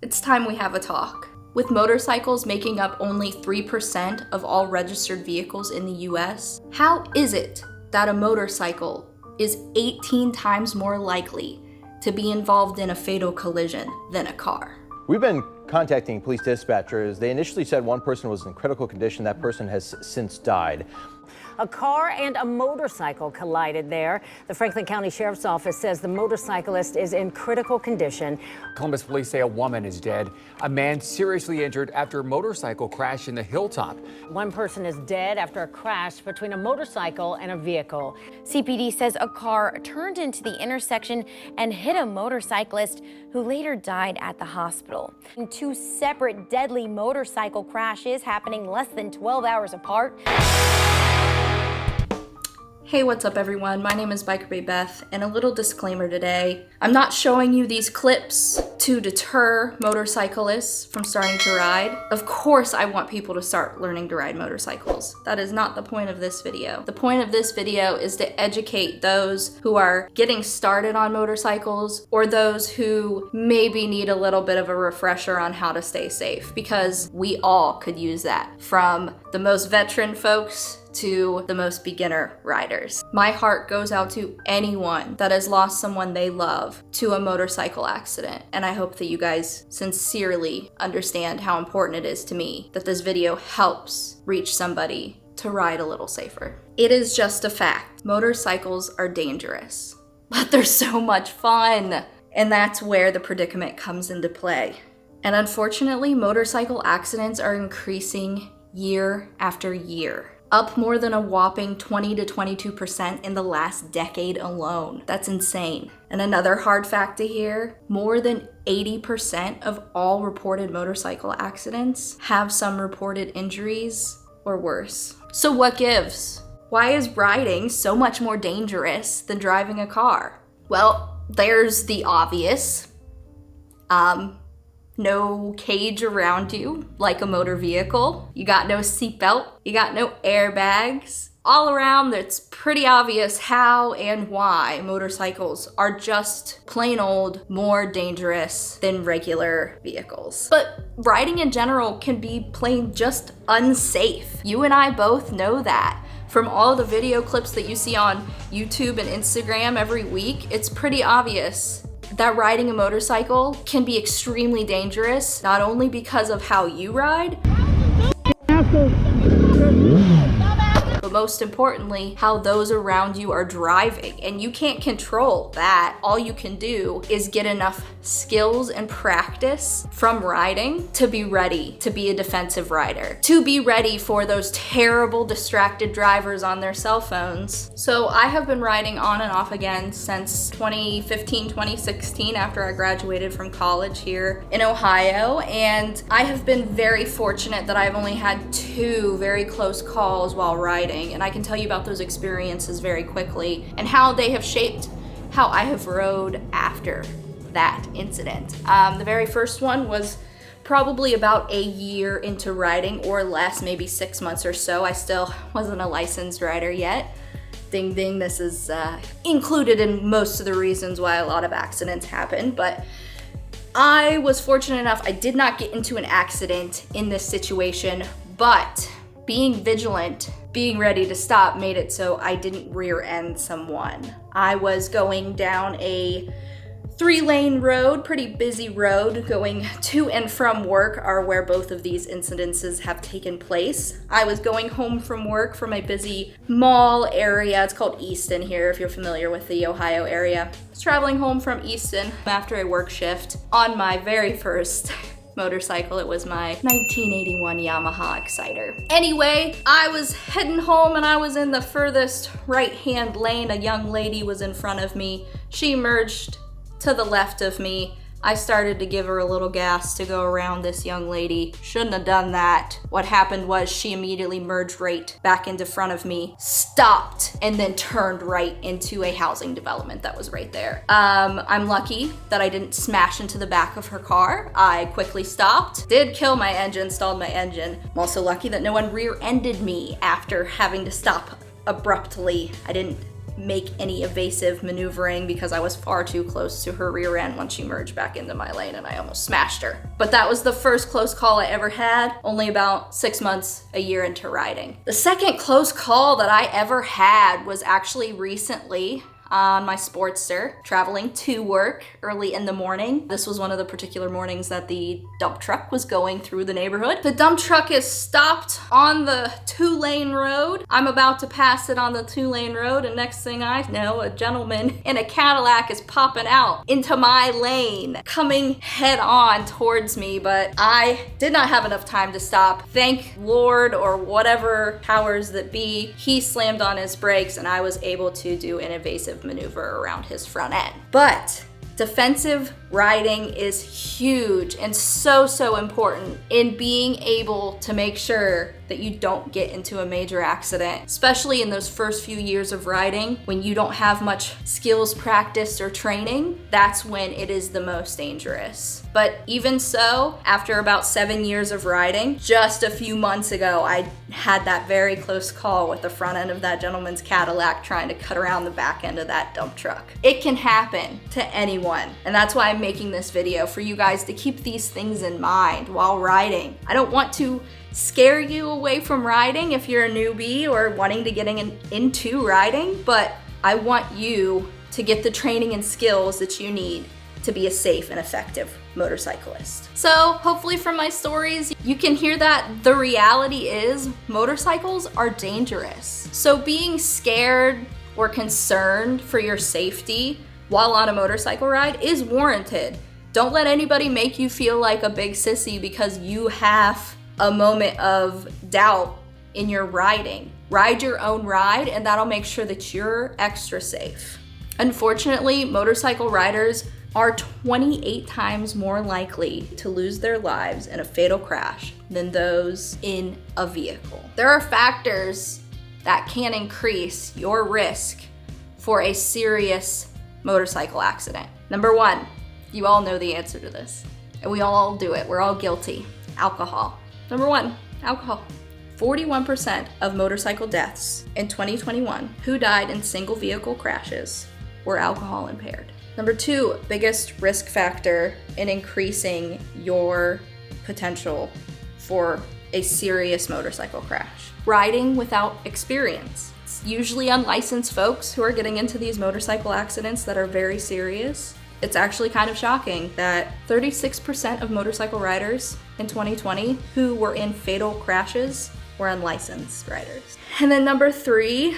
It's time we have a talk. With motorcycles making up only 3% of all registered vehicles in the US, how is it that a motorcycle is 18 times more likely to be involved in a fatal collision than a car? We've been contacting police dispatchers. They initially said one person was in critical condition. That person has since died. A car and a motorcycle collided there. The Franklin County Sheriff's Office says the motorcyclist is in critical condition. Columbus police say a woman is dead. A man seriously injured after a motorcycle crash in the Hilltop. One person is dead after a crash between a motorcycle and a vehicle. CPD says a car turned into the intersection and hit a motorcyclist who later died at the hospital. Two separate deadly motorcycle crashes happening less than 12 hours apart. Hey, what's up everyone? My name is Biker Babe Beth, and a little disclaimer today. I'm not showing you these clips to deter motorcyclists from starting to ride. Of course I want people to start learning to ride motorcycles. That is not the point of this video. The point of this video is to educate those who are getting started on motorcycles or those who maybe need a little bit of a refresher on how to stay safe, because we all could use that, from the most veteran folks to the most beginner riders. My heart goes out to anyone that has lost someone they love to a motorcycle accident, and I hope that you guys sincerely understand how important it is to me that this video helps reach somebody to ride a little safer. It is just a fact. Motorcycles are dangerous, but they're so much fun, and that's where the predicament comes into play. And unfortunately, motorcycle accidents are increasing year after year. Up more than a whopping 20 to 22% in the last decade alone. That's insane. And another hard fact to hear, more than 80% of all reported motorcycle accidents have some reported injuries or worse. So what gives? Why is riding so much more dangerous than driving a car? Well, there's the obvious. No cage around you like a motor vehicle. You got no seatbelt. You got no airbags. All around, it's pretty obvious how and why motorcycles are just plain old more dangerous than regular vehicles. But riding in general can be plain just unsafe. You and I both know that. From all the video clips that you see on YouTube and Instagram every week, it's pretty obvious that riding a motorcycle can be extremely dangerous, not only because of how you ride, but most importantly, how those around you are driving. And you can't control that. All you can do is get enough skills and practice from riding to be ready to be a defensive rider, to be ready for those terrible distracted drivers on their cell phones. So I have been riding on and off again since 2015, 2016, after I graduated from college here in Ohio. And I have been very fortunate that I've only had 2 very close calls while riding. And I can tell you about those experiences very quickly and how they have shaped how I have rode after that incident. The very first one was probably about a year into riding, or less, maybe 6 months or so. I still wasn't a licensed rider yet. Ding ding, this is included in most of the reasons why a lot of accidents happen, but I was fortunate enough, I did not get into an accident in this situation, but being vigilant, being ready to stop made it so I didn't rear end someone. I was going down a 3-lane road, pretty busy road, going to and from work are where both of these incidences have taken place. I was going home from work from a busy mall area. It's called Easton here, if you're familiar with the Ohio area. I was traveling home from Easton after a work shift on my very first motorcycle. It was my 1981 Yamaha Exciter. Anyway, I was heading home and I was in the furthest right-hand lane. A young lady was in front of me. She merged to the left of me. I started to give her a little gas to go around this young lady. Shouldn't have done that. What happened was she immediately merged right back into front of me, stopped, and then turned right into a housing development that was right there. I'm lucky that I didn't smash into the back of her car. I quickly stopped, did kill my engine, stalled my engine. I'm also lucky that no one rear-ended me after having to stop abruptly. I didn't make any evasive maneuvering because I was far too close to her rear end when she merged back into my lane and I almost smashed her. But that was the first close call I ever had, only about 6 months, a year into riding. The second close call that I ever had was actually recently on my Sportster, traveling to work early in the morning. This was one of the particular mornings that the dump truck was going through the neighborhood. The dump truck is stopped on the 2-lane road. I'm about to pass it on the 2-lane road, and next thing I know, a gentleman in a Cadillac is popping out into my lane, coming head on towards me, but I did not have enough time to stop. Thank Lord, or whatever powers that be, he slammed on his brakes and I was able to do an evasive maneuver around his front end. But defensive riding is huge and so important in being able to make sure that you don't get into a major accident, especially in those first few years of riding when you don't have much skills practice or training. That's when it is the most dangerous. But even so, after about 7 years of riding, just a few months ago, I had that very close call with the front end of that gentleman's Cadillac trying to cut around the back end of that dump truck. It can happen to anyone, and that's why I'm making this video, for you guys to keep these things in mind while riding. I don't want to scare you away from riding if you're a newbie or wanting to get into riding, but I want you to get the training and skills that you need to be a safe and effective motorcyclist. So hopefully from my stories, you can hear that the reality is motorcycles are dangerous. So being scared or concerned for your safety while on a motorcycle ride is warranted. Don't let anybody make you feel like a big sissy because you have a moment of doubt in your riding. Ride your own ride, and that'll make sure that you're extra safe. Unfortunately, motorcycle riders are 28 times more likely to lose their lives in a fatal crash than those in a vehicle. There are factors that can increase your risk for a serious motorcycle accident. Number one, you all know the answer to this, and we all do it. We're all guilty. Alcohol. Number one, alcohol. 41% of motorcycle deaths in 2021 who died in single vehicle crashes were alcohol impaired. Number two, biggest risk factor in increasing your potential for a serious motorcycle crash. Riding without experience. It's usually unlicensed folks who are getting into these motorcycle accidents that are very serious. It's actually kind of shocking that 36% of motorcycle riders in 2020 who were in fatal crashes were unlicensed riders. And then number three,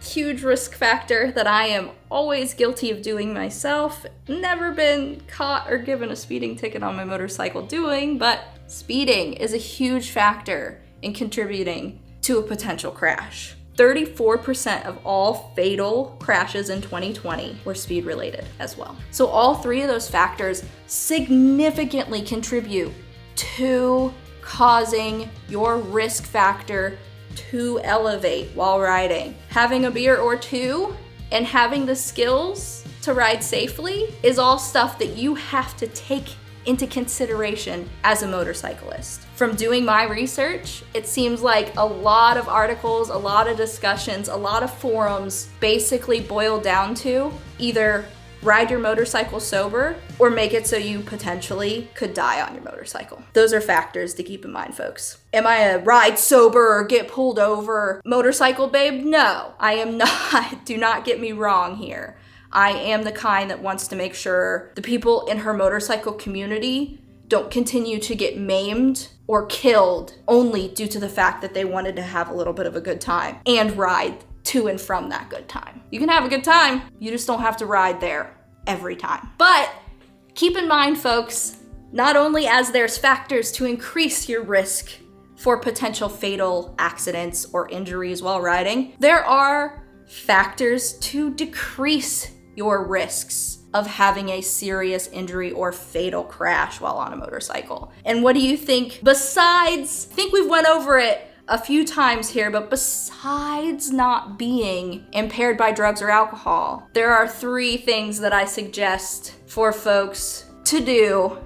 huge risk factor that I am always guilty of doing myself, never been caught or given a speeding ticket on my motorcycle doing, but speeding is a huge factor in contributing to a potential crash. 34% of all fatal crashes in 2020 were speed related as well. So all three of those factors significantly contribute to causing your risk factor to elevate while riding. Having a beer or two and having the skills to ride safely is all stuff that you have to take into consideration as a motorcyclist. From doing my research, it seems like a lot of articles, a lot of discussions, a lot of forums basically boil down to either ride your motorcycle sober or make it so you potentially could die on your motorcycle. Those are factors to keep in mind, folks. Am I a ride sober or get pulled over motorcycle babe? No, I am not. Do not get me wrong here. I am the kind that wants to make sure the people in her motorcycle community don't continue to get maimed or killed only due to the fact that they wanted to have a little bit of a good time and ride to and from that good time. You can have a good time, you just don't have to ride there every time. But keep in mind, folks, not only as there's factors to increase your risk for potential fatal accidents or injuries while riding, there are factors to decrease your risks of having a serious injury or fatal crash while on a motorcycle. And what do you think? Besides, I think we've went over it a few times here, but besides not being impaired by drugs or alcohol, there are three things that I suggest for folks to do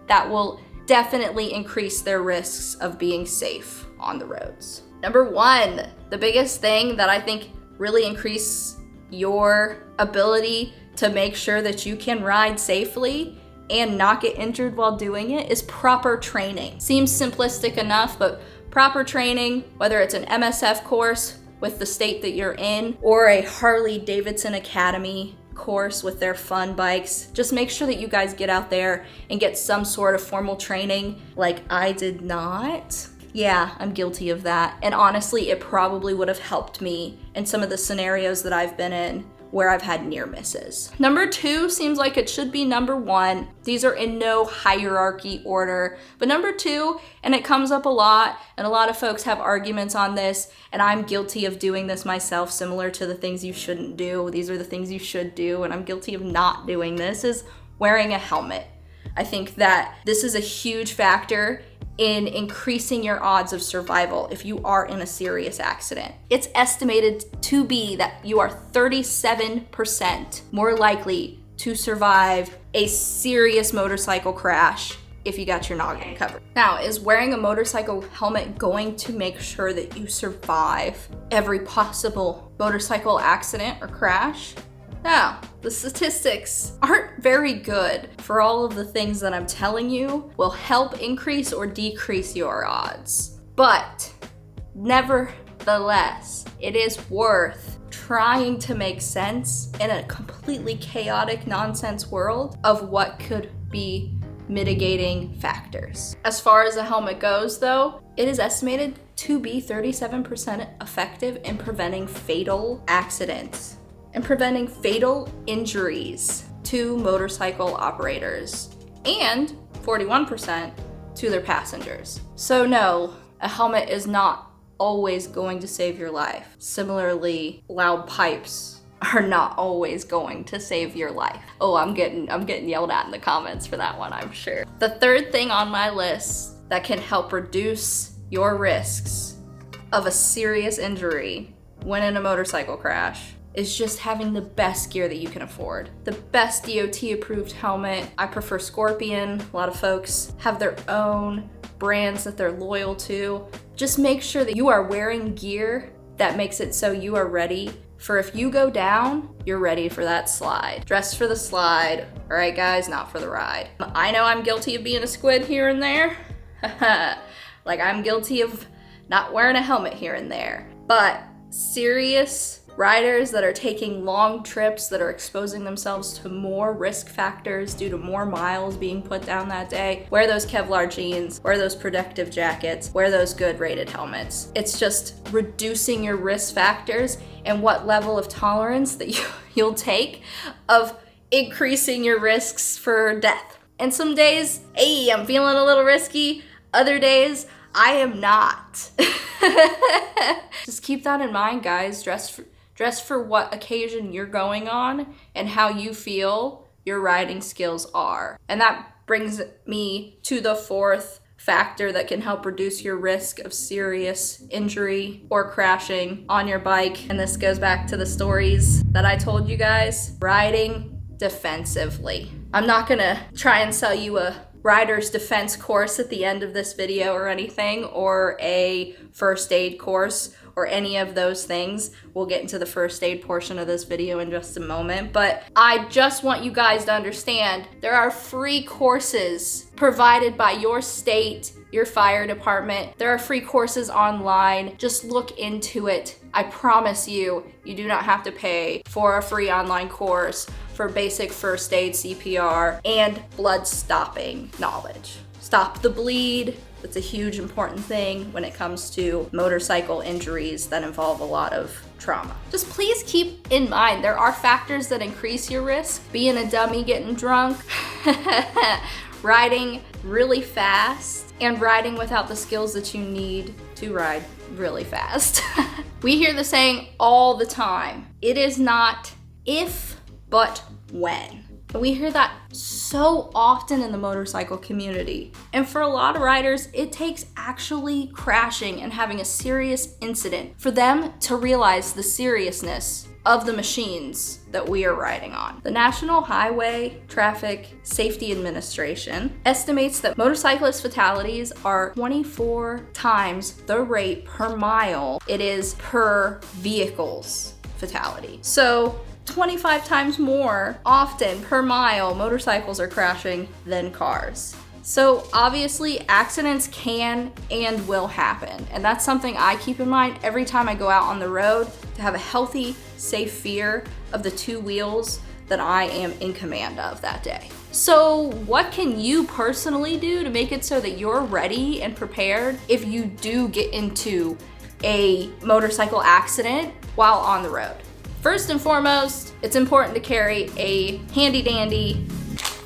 that will definitely increase their risks of being safe on the roads. Number one, the biggest thing that I think really increase your ability to make sure that you can ride safely and not get injured while doing it is proper training. Seems simplistic enough, but proper training, whether it's an MSF course with the state that you're in or a Harley Davidson Academy course with their fun bikes, just make sure that you guys get out there and get some sort of formal training like I did not. Yeah, I'm guilty of that. And honestly, it probably would have helped me in some of the scenarios that I've been in where I've had near misses. Number 2 seems like it should be number 1. These are in no hierarchy order, but number 2, and it comes up a lot, and a lot of folks have arguments on this, and I'm guilty of doing this myself, similar to the things you shouldn't do. These are the things you should do, and I'm guilty of not doing this, is wearing a helmet. I think that this is a huge factor in increasing your odds of survival if you are in a serious accident. It's estimated to be that you are 37% more likely to survive a serious motorcycle crash if you got your noggin covered. Now, is wearing a motorcycle helmet going to make sure that you survive every possible motorcycle accident or crash? No, the statistics aren't very good for all of the things that I'm telling you will help increase or decrease your odds. But nevertheless, it is worth trying to make sense in a completely chaotic nonsense world of what could be mitigating factors. As far as a helmet goes though, it is estimated to be 37% effective in preventing fatal accidents and preventing fatal injuries to motorcycle operators and 41% to their passengers. So no, a helmet is not always going to save your life. Similarly, loud pipes are not always going to save your life. Oh, I'm getting yelled at in the comments for that one, I'm sure. The third thing on my list that can help reduce your risks of a serious injury when in a motorcycle crash is just having the best gear that you can afford. The best DOT approved helmet. I prefer Scorpion. A lot of folks have their own brands that they're loyal to. Just make sure that you are wearing gear that makes it so you are ready for if you go down, you're ready for that slide. Dress for the slide. All right, guys, not for the ride. I know I'm guilty of being a squid here and there. Like I'm guilty of not wearing a helmet here and there. But serious riders that are taking long trips, that are exposing themselves to more risk factors due to more miles being put down that day, wear those Kevlar jeans, wear those protective jackets, wear those good rated helmets. It's just reducing your risk factors and what level of tolerance that you'll take of increasing your risks for death. And some days, hey, I'm feeling a little risky. Other days, I am not. Just keep that in mind, guys. Dress for what occasion you're going on and how you feel your riding skills are. And that brings me to the fourth factor that can help reduce your risk of serious injury or crashing on your bike. And this goes back to the stories that I told you guys. Riding defensively. I'm not gonna try and sell you a rider's defense course at the end of this video or anything, or a first aid course or any of those things. We'll get into the first aid portion of this video in just a moment, but I just want you guys to understand there are free courses provided by your state, your fire department. There are free courses online. Just look into it. I promise you, you do not have to pay for a free online course for basic first aid, CPR, and blood stopping knowledge. Stop the bleed. That's a huge important thing when it comes to motorcycle injuries that involve a lot of trauma. Just please keep in mind, there are factors that increase your risk. Being a dummy, getting drunk, riding really fast, and riding without the skills that you need to ride really fast. We hear the saying all the time. It is not if, but when. We hear that so often in the motorcycle community. And for a lot of riders, it takes actually crashing and having a serious incident for them to realize the seriousness of the machines that we are riding on. The National Highway Traffic Safety Administration estimates that motorcyclist fatalities are 24 times the rate per mile it is per vehicle's fatality. So 25 times more often per mile, motorcycles are crashing than cars. So obviously accidents can and will happen. And that's something I keep in mind every time I go out on the road, to have a healthy, safe fear of the two wheels that I am in command of that day. So what can you personally do to make it so that you're ready and prepared if you do get into a motorcycle accident while on the road? First and foremost, it's important to carry a handy dandy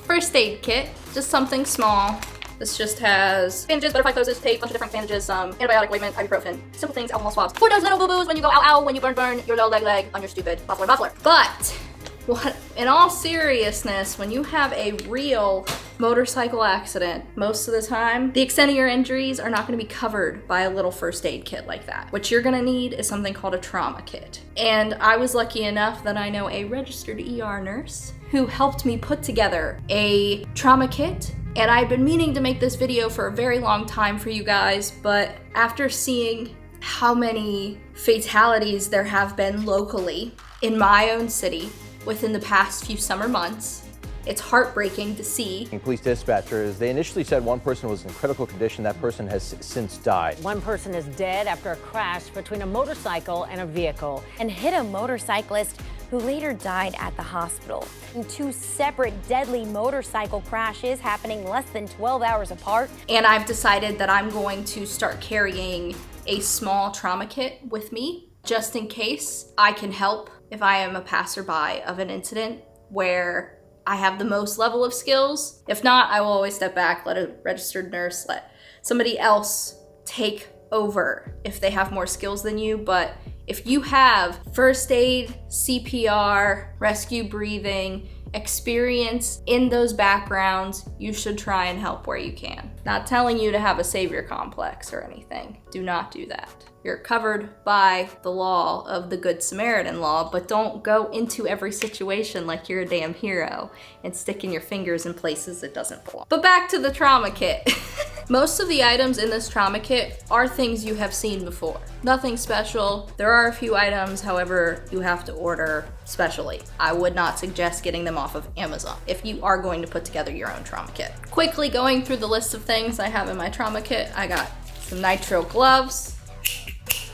first aid kit, just something small. This just has bandages, butterfly closes, tape, bunch of different bandages, antibiotic ointment, ibuprofen, simple things, alcohol swabs. For those little boo-boos when you go ow, when you burn your little leg on your stupid muffler. But in all seriousness, when you have a real motorcycle accident, most of the time, the extent of your injuries are not gonna be covered by a little first aid kit like that. What you're gonna need is something called a trauma kit. And I was lucky enough that I know a registered ER nurse who helped me put together a trauma kit. And I've been meaning to make this video for a very long time for you guys, but after seeing how many fatalities there have been locally in my own city within the past few summer months, it's heartbreaking to see. Police dispatchers, they initially said one person was in critical condition. That person has since died. One person is dead after a crash between a motorcycle and a vehicle. And hit a motorcyclist who later died at the hospital. And two separate deadly motorcycle crashes happening less than 12 hours apart. And I've decided that I'm going to start carrying a small trauma kit with me, just in case I can help if I am a passerby of an incident where I have the most level of skills. If not, I will always step back, let a registered nurse, let somebody else take over if they have more skills than you. But if you have first aid, CPR, rescue breathing, experience in those backgrounds, you should try and help where you can. Not telling you to have a savior complex or anything. Do not do that. You're covered by the law of the Good Samaritan law, but don't go into every situation like you're a damn hero and sticking your fingers in places it doesn't belong. But back to the trauma kit. Most of the items in this trauma kit are things you have seen before. Nothing special. There are a few items, however, you have to order specially. I would not suggest getting them off of Amazon if you are going to put together your own trauma kit. Quickly going through the list of things I have in my trauma kit, I got some nitrile gloves,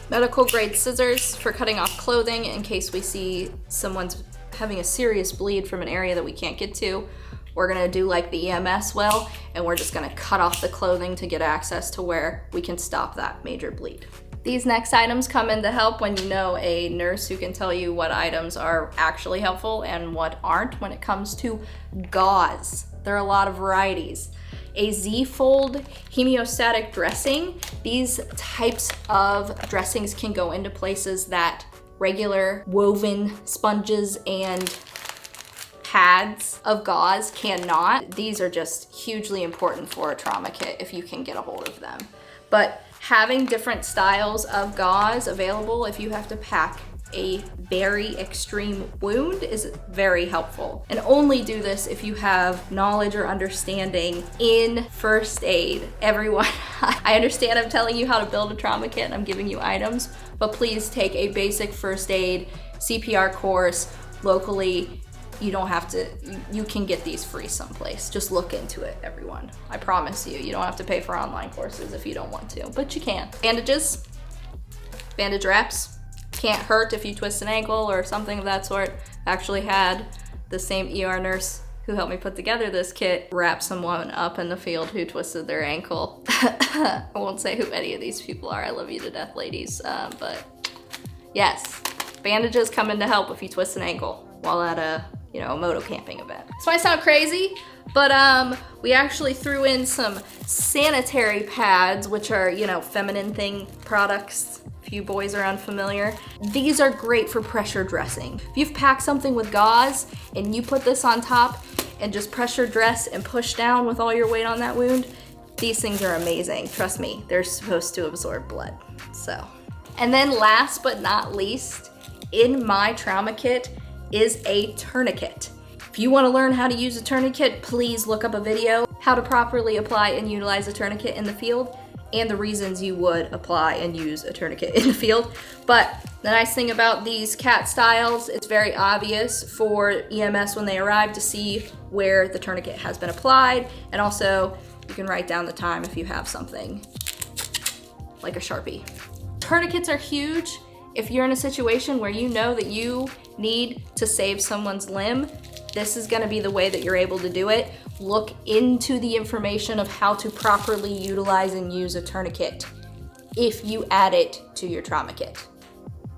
medical grade scissors for cutting off clothing in case we see someone's having a serious bleed from an area that we can't get to. We're gonna do like the EMS well, and we're just gonna cut off the clothing to get access to where we can stop that major bleed. These next items come in to help when you know a nurse who can tell you what items are actually helpful and what aren't when it comes to gauze. There are a lot of varieties. A Z-fold hemostatic dressing. These types of dressings can go into places that regular woven sponges and pads of gauze cannot. These are just hugely important for a trauma kit if you can get a hold of them. But having different styles of gauze available if you have to pack a very extreme wound is very helpful. And only do this if you have knowledge or understanding in first aid. Everyone, I understand I'm telling you how to build a trauma kit and I'm giving you items, but please take a basic first aid CPR course locally. You don't have to, you can get these free someplace. Just look into it, everyone. I promise you, you don't have to pay for online courses if you don't want to, but you can. Bandages, bandage wraps. Can't hurt if you twist an ankle or something of that sort. Actually had the same ER nurse who helped me put together this kit wrap someone up in the field who twisted their ankle. I won't say who any of these people are. I love you to death, ladies. But yes, bandages come in to help if you twist an ankle while at a moto camping event. This might sound crazy, but we actually threw in some sanitary pads, which are, feminine thing products. If you boys are unfamiliar, these are great for pressure dressing. If you've packed something with gauze and you put this on top and just pressure dress and push down with all your weight on that wound, these things are amazing. Trust me, they're supposed to absorb blood. So, and then last but not least, in my trauma kit is a tourniquet. If you want to learn how to use a tourniquet, please look up a video how to properly apply and utilize a tourniquet in the field. and the reasons you would apply and use a tourniquet in the field. But the nice thing about these cat styles, it's very obvious for EMS when they arrive to see where the tourniquet has been applied, and also you can write down the time if you have something like a Sharpie. Tourniquets are huge if you're in a situation where you know that you need to save someone's limb. This is gonna be the way that you're able to do it. Look into the information of how to properly utilize and use a tourniquet if you add it to your trauma kit.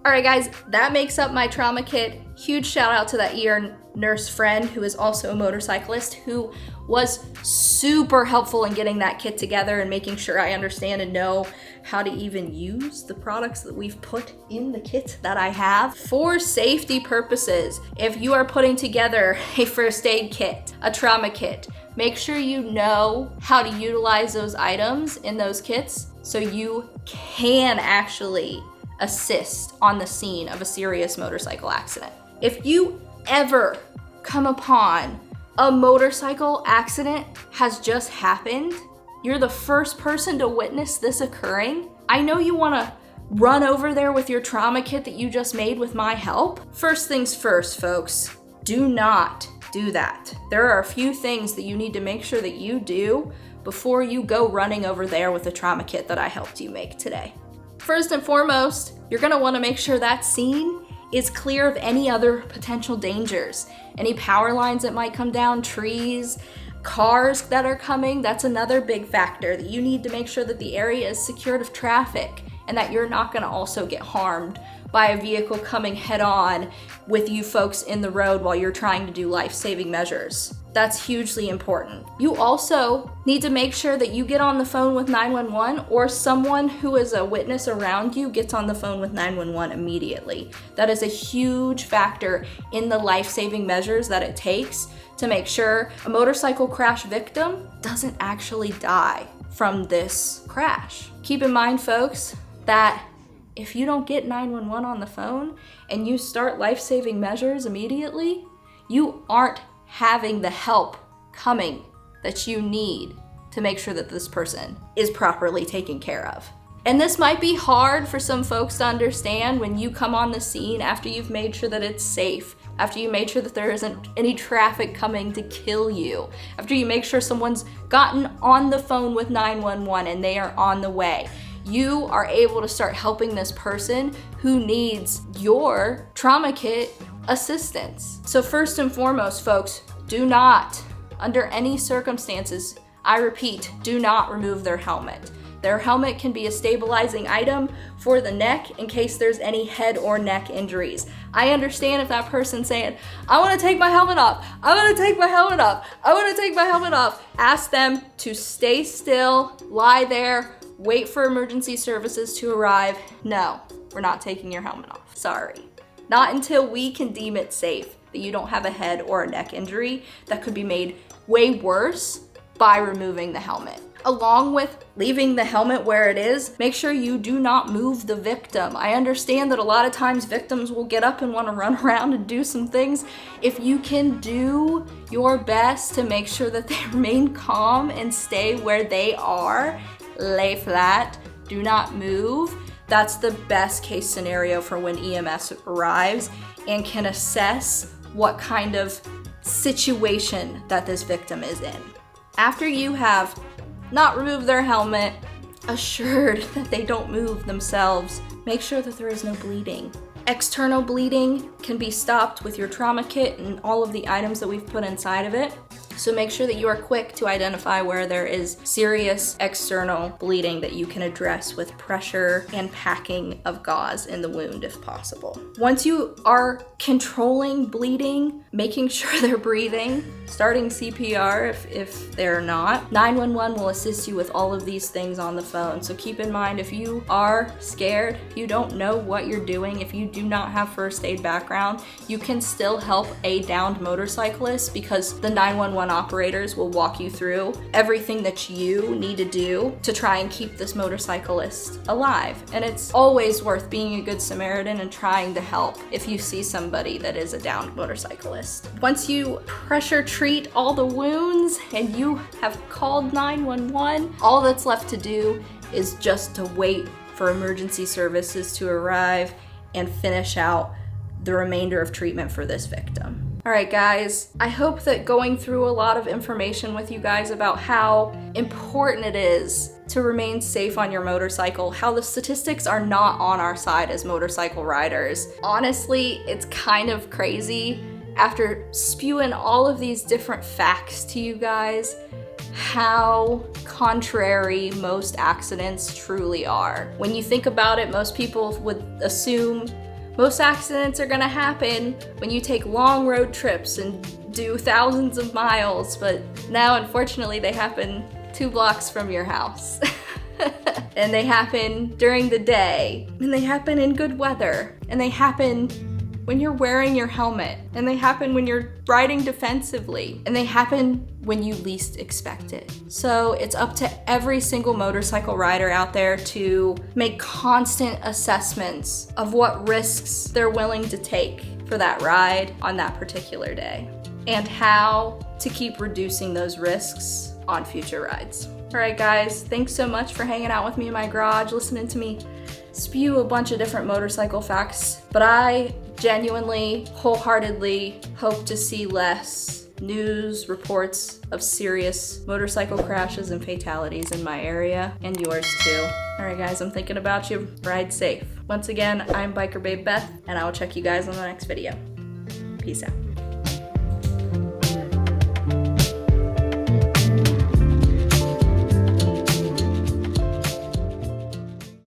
All right, guys, that makes up my trauma kit. Huge shout out to that ER nurse friend who is also a motorcyclist who was super helpful in getting that kit together and making sure I understand and know how to even use the products that we've put in the kit that I have. For safety purposes, if you are putting together a first aid kit, a trauma kit, make sure you know how to utilize those items in those kits so you can actually assist on the scene of a serious motorcycle accident. If you ever come upon a motorcycle accident has just happened, you're the first person to witness this occurring, I know you wanna run over there with your trauma kit that you just made with my help. First things first, folks, do not do that. There are a few things that you need to make sure that you do before you go running over there with the trauma kit that I helped you make today. First and foremost, you're gonna wanna make sure that scene is clear of any other potential dangers. Any power lines that might come down, trees, cars that are coming, that's another big factor that you need to make sure that the area is secured of traffic and that you're not gonna also get harmed by a vehicle coming head on with you folks in the road while you're trying to do life-saving measures. That's hugely important. You also need to make sure that you get on the phone with 911 or someone who is a witness around you gets on the phone with 911 immediately. That is a huge factor in the life-saving measures that it takes to make sure a motorcycle crash victim doesn't actually die from this crash. Keep in mind, folks, that if you don't get 911 on the phone and you start life-saving measures immediately, you aren't having the help coming that you need to make sure that this person is properly taken care of. And this might be hard for some folks to understand when you come on the scene after you've made sure that it's safe, after you made sure that there isn't any traffic coming to kill you, after you make sure someone's gotten on the phone with 911 and they are on the way. You are able to start helping this person who needs your trauma kit assistance. So first and foremost, folks, do not, under any circumstances, I repeat, do not remove their helmet. Their helmet can be a stabilizing item for the neck in case there's any head or neck injuries. I understand if that person's saying, I wanna take my helmet off, I wanna take my helmet off, I wanna take my helmet off. Ask them to stay still, lie there, wait for emergency services to arrive. No, we're not taking your helmet off, sorry. Not until we can deem it safe that you don't have a head or a neck injury that could be made way worse by removing the helmet. Along with leaving the helmet where it is, make sure you do not move the victim. I understand that a lot of times victims will get up and want to run around and do some things. If you can do your best to make sure that they remain calm and stay where they are, lay flat, do not move, that's the best case scenario for when EMS arrives and can assess what kind of situation that this victim is in. After you have not removed their helmet, assured that they don't move themselves, make sure that there is no bleeding. External bleeding can be stopped with your trauma kit and all of the items that we've put inside of it. So make sure that you are quick to identify where there is serious external bleeding that you can address with pressure and packing of gauze in the wound if possible. Once you are controlling bleeding, making sure they're breathing, starting CPR if they're not, 911 will assist you with all of these things on the phone. So keep in mind, if you are scared, you don't know what you're doing, if you do not have first aid background, you can still help a downed motorcyclist because the 911 911 operators will walk you through everything that you need to do to try and keep this motorcyclist alive. And it's always worth being a good Samaritan and trying to help if you see somebody that is a downed motorcyclist. Once you pressure treat all the wounds and you have called 911, all that's left to do is just to wait for emergency services to arrive and finish out the remainder of treatment for this victim. All right, guys, I hope that going through a lot of information with you guys about how important it is to remain safe on your motorcycle, how the statistics are not on our side as motorcycle riders. Honestly, it's kind of crazy after spewing all of these different facts to you guys, how contrary most accidents truly are. When you think about it, most people would assume most accidents are gonna happen when you take long road trips and do thousands of miles, but now unfortunately they happen 2 blocks from your house. And they happen during the day, and they happen in good weather, and they happen when you're wearing your helmet, and they happen when you're riding defensively, and they happen when you least expect it. So it's up to every single motorcycle rider out there to make constant assessments of what risks they're willing to take for that ride on that particular day, and how to keep reducing those risks on future rides. All right, guys, thanks so much for hanging out with me in my garage, listening to me spew a bunch of different motorcycle facts, but I genuinely, wholeheartedly hope to see less news reports of serious motorcycle crashes and fatalities in my area, and yours too. All right, guys, I'm thinking about you. Ride safe. Once again, I'm Biker Babe Beth, and I will check you guys on the next video. Peace out.